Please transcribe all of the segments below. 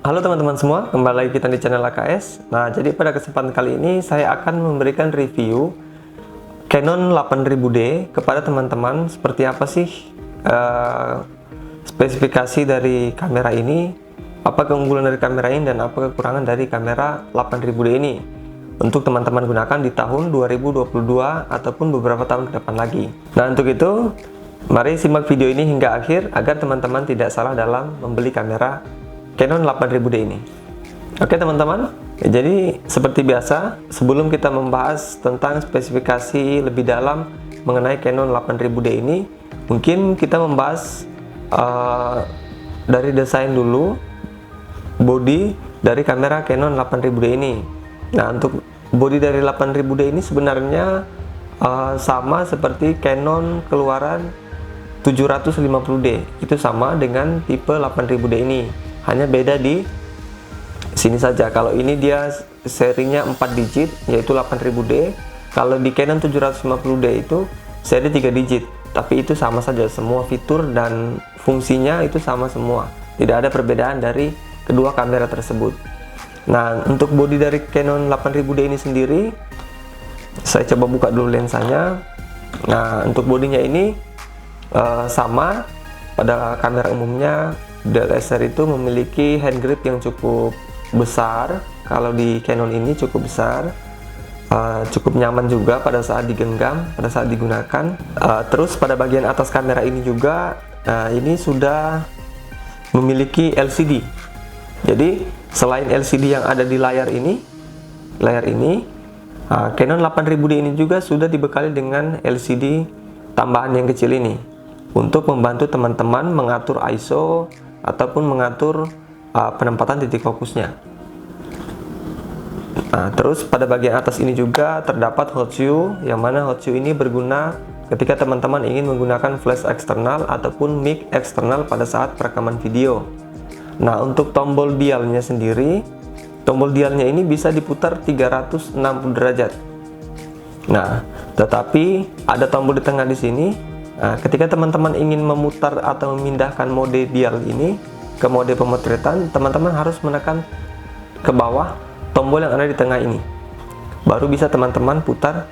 Halo teman-teman semua, kembali lagi kita di channel AKS. Nah, jadi pada kesempatan kali ini saya akan memberikan review Canon 8000D kepada teman-teman. Seperti apa sih spesifikasi dari kamera ini, apa keunggulan dari kamera ini, dan apa kekurangan dari kamera 8000D ini untuk teman-teman gunakan di tahun 2022 ataupun beberapa tahun ke depan lagi. Nah, untuk itu mari simak video ini hingga akhir agar teman-teman tidak salah dalam membeli kamera Canon 8000D ini. Oke teman-teman, jadi seperti biasa, sebelum kita membahas tentang spesifikasi lebih dalam mengenai Canon 8000D ini, mungkin kita membahas dari desain dulu, body dari kamera Canon 8000D ini. Nah, untuk body dari 8000D ini sebenarnya sama seperti Canon keluaran 750D, itu sama dengan tipe 8000D ini. Hanya beda di sini saja. Kalau ini dia serinya 4 digit, yaitu 8000D. Kalau di Canon 750D itu seri 3 digit. Tapi itu sama saja, semua fitur dan fungsinya itu sama semua. Tidak ada perbedaan dari kedua kamera tersebut. Nah, untuk bodi dari Canon 8000D ini sendiri, saya coba buka dulu lensanya. Nah, untuk bodinya ini sama pada kamera umumnya. DSLR itu memiliki hand grip yang cukup besar. Kalau di Canon ini cukup besar, cukup nyaman juga pada saat digenggam, pada saat digunakan. Terus pada bagian atas kamera ini juga, ini sudah memiliki LCD. Jadi selain LCD yang ada di layar ini, Canon 8000D ini juga sudah dibekali dengan LCD tambahan yang kecil ini untuk membantu teman-teman mengatur ISO ataupun mengatur penempatan titik fokusnya. Nah, terus pada bagian atas ini juga terdapat hot shoe, yang mana hot shoe ini berguna ketika teman-teman ingin menggunakan flash eksternal ataupun mic eksternal pada saat perekaman video. Nah, untuk tombol dialnya sendiri, tombol dialnya ini bisa diputar 360 derajat. Nah, tetapi ada tombol di tengah di sini. Nah, ketika teman-teman ingin memutar atau memindahkan mode dial ini ke mode pemotretan, teman-teman harus menekan ke bawah tombol yang ada di tengah ini. Baru bisa teman-teman putar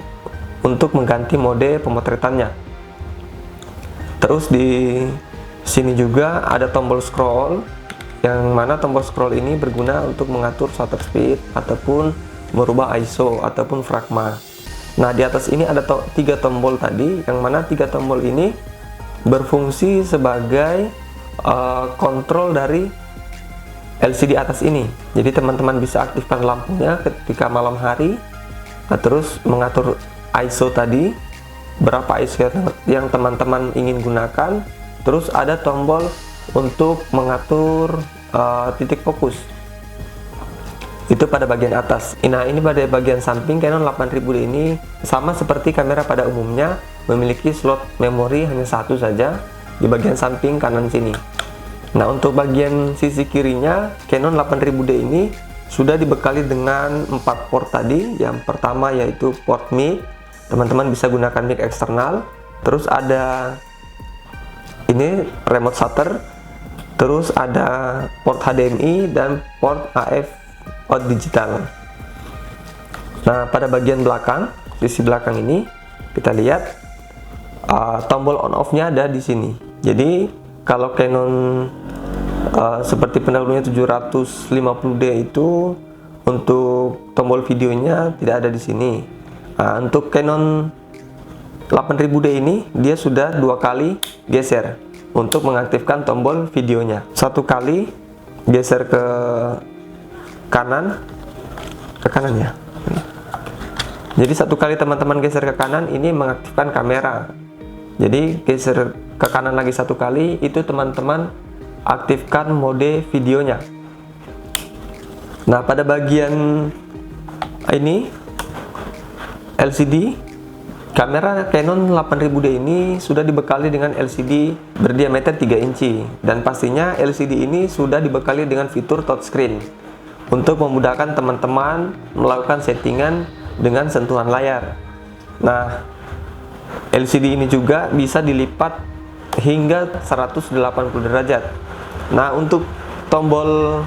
untuk mengganti mode pemotretannya. Terus di sini juga ada tombol scroll, yang mana tombol scroll ini berguna untuk mengatur shutter speed ataupun merubah ISO ataupun fragma. Nah, di atas ini ada 3 tombol tadi, yang mana 3 tombol ini berfungsi sebagai kontrol dari LCD atas ini. Jadi teman-teman bisa aktifkan lampunya ketika malam hari, terus mengatur ISO tadi, berapa ISO yang teman-teman ingin gunakan. Terus ada tombol untuk mengatur titik fokus. Itu pada bagian atas. Nah, ini pada bagian samping, Canon 8000D ini sama seperti kamera pada umumnya, memiliki slot memori hanya satu saja di bagian samping kanan sini. Nah, untuk bagian sisi kirinya, Canon 8000D ini sudah dibekali dengan 4 port tadi. Yang pertama yaitu port mic, teman-teman bisa gunakan mic eksternal. Terus ada ini remote shutter, terus ada port HDMI dan port AF out digital. Nah, pada bagian belakang, sisi belakang ini kita lihat tombol on off nya ada di sini. Jadi kalau Canon seperti pendahulunya 750D itu, untuk tombol videonya tidak ada di sini. Nah, untuk Canon 8000D ini dia sudah 2 kali geser untuk mengaktifkan tombol videonya. 1 kali geser ke kanan ya. Jadi 1 kali teman-teman geser ke kanan ini mengaktifkan kamera. Jadi geser ke kanan lagi 1 kali, itu teman-teman aktifkan mode videonya. Nah, pada bagian ini LCD, kamera Canon 8000D ini sudah dibekali dengan LCD berdiameter 3 inci, dan pastinya LCD ini sudah dibekali dengan fitur touchscreen untuk memudahkan teman-teman melakukan settingan dengan sentuhan layar. Nah, LCD ini juga bisa dilipat hingga 180 derajat. Nah, untuk tombol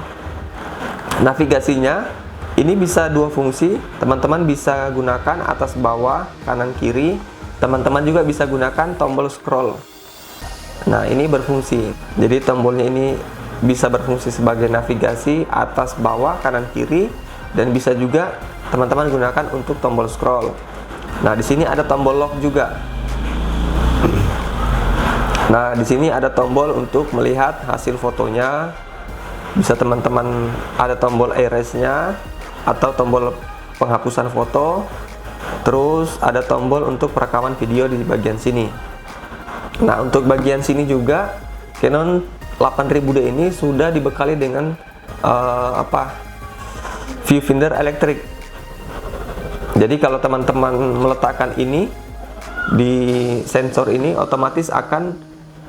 Navigasinya ini bisa dua fungsi, teman-teman bisa gunakan atas bawah, kanan kiri. Teman-teman juga bisa gunakan tombol scroll. Nah, ini berfungsi. Jadi tombolnya ini bisa berfungsi sebagai navigasi atas bawah, kanan kiri, dan bisa juga teman-teman gunakan untuk tombol scroll. Nah, di sini ada tombol lock juga. Nah, di sini ada tombol untuk melihat hasil fotonya. Bisa teman-teman ada tombol erase-nya atau tombol penghapusan foto. Terus ada tombol untuk perekaman video di bagian sini. Nah, untuk bagian sini juga Canon 8000D ini sudah dibekali dengan viewfinder elektrik. Jadi kalau teman-teman meletakkan ini di sensor ini, otomatis akan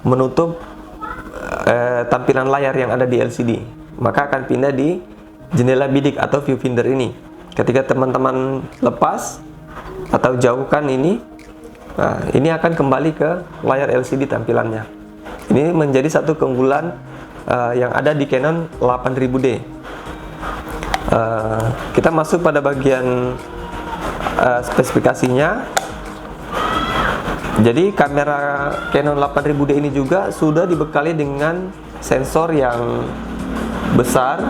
menutup tampilan layar yang ada di LCD. Maka akan pindah di jendela bidik atau viewfinder ini. Ketika teman-teman lepas atau jauhkan ini, nah ini akan kembali ke layar LCD tampilannya. Ini menjadi satu keunggulan yang ada di Canon 8000D. Kita masuk pada bagian spesifikasinya. Jadi kamera Canon 8000D ini juga sudah dibekali dengan sensor yang besar,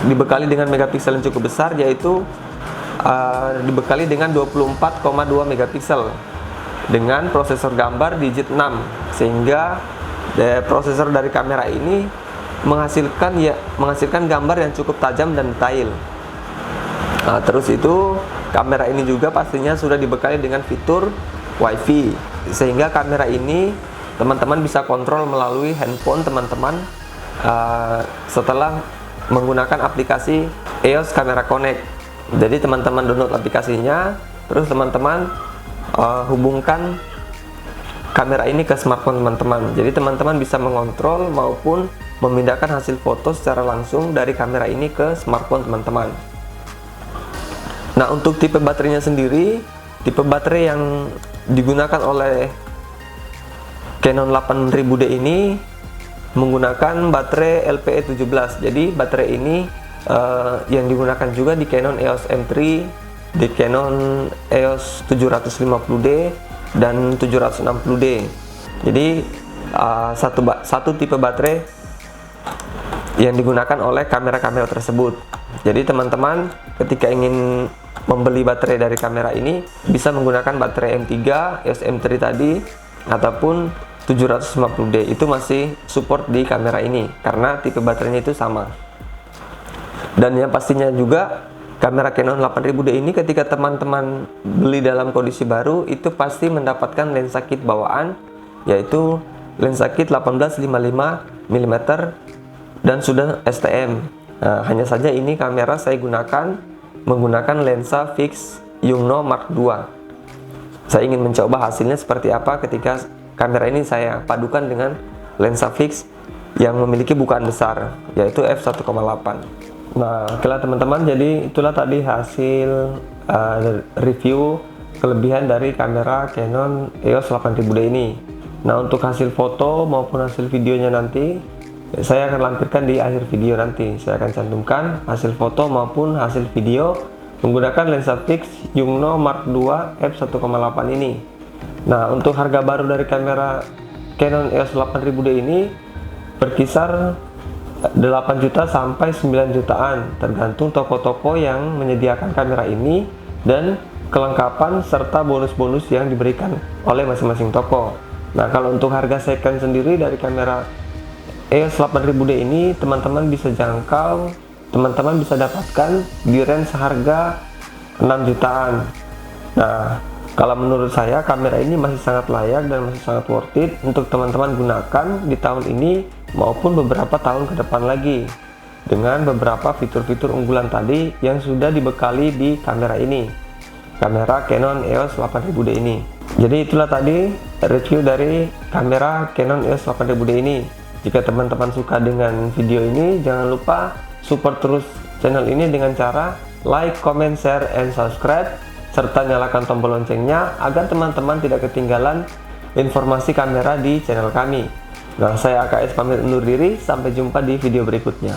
dibekali dengan megapiksel yang cukup besar, yaitu dibekali dengan 24,2 megapiksel dengan prosesor gambar digit 6, sehingga prosesor dari kamera ini menghasilkan gambar yang cukup tajam dan detail. Nah, terus itu kamera ini juga pastinya sudah dibekali dengan fitur WiFi, sehingga kamera ini teman-teman bisa kontrol melalui handphone teman-teman setelah menggunakan aplikasi EOS Camera Connect. Jadi teman-teman download aplikasinya, terus teman-teman hubungkan kamera ini ke smartphone teman-teman. Jadi teman-teman bisa mengontrol maupun memindahkan hasil foto secara langsung dari kamera ini ke smartphone teman-teman. Nah, untuk tipe baterainya sendiri, tipe baterai yang digunakan oleh Canon 8000D ini menggunakan baterai LPE17. Jadi baterai ini yang digunakan juga di Canon EOS M3, di Canon EOS 750D dan 760D. Jadi satu tipe baterai yang digunakan oleh kamera-kamera tersebut. Jadi teman-teman ketika ingin membeli baterai dari kamera ini bisa menggunakan baterai M3, EOS M3 tadi, ataupun 750D. Itu masih support di kamera ini karena tipe baterainya itu sama. Dan yang pastinya juga kamera Canon 8000D ini ketika teman-teman beli dalam kondisi baru itu pasti mendapatkan lensa kit bawaan, yaitu lensa kit 18-55 mm dan sudah STM. Nah, hanya saja ini kamera saya menggunakan lensa fix Yongnuo Mark II. Saya ingin mencoba hasilnya seperti apa ketika kamera ini saya padukan dengan lensa fix yang memiliki bukaan besar, yaitu f1.8. Nah, okelah teman-teman, jadi itulah tadi hasil review kelebihan dari kamera Canon EOS 8000D ini. Nah, untuk hasil foto maupun hasil videonya nanti saya akan lampirkan di akhir video nanti. Saya akan cantumkan hasil foto maupun hasil video menggunakan lensa fix Yongnuo Mark II f1.8 ini. Nah, untuk harga baru dari kamera Canon EOS 8000D ini berkisar 8 juta sampai 9 jutaan tergantung toko-toko yang menyediakan kamera ini dan kelengkapan serta bonus-bonus yang diberikan oleh masing-masing toko. Nah, kalau untuk harga second sendiri dari kamera EOS 8000D ini teman-teman bisa jangkau, teman-teman bisa dapatkan di range seharga 6 jutaan. Nah, kalau menurut saya kamera ini masih sangat layak dan masih sangat worth it untuk teman-teman gunakan di tahun ini maupun beberapa tahun ke depan lagi dengan beberapa fitur-fitur unggulan tadi yang sudah dibekali di kamera ini, kamera Canon EOS 8000D ini. Jadi itulah tadi review dari kamera Canon EOS 8000D ini. Jika teman-teman suka dengan video ini, jangan lupa support terus channel ini dengan cara like, comment, share, and subscribe, serta nyalakan tombol loncengnya agar teman-teman tidak ketinggalan informasi kamera di channel kami. Nah, saya AKS pamit undur diri, sampai jumpa di video berikutnya.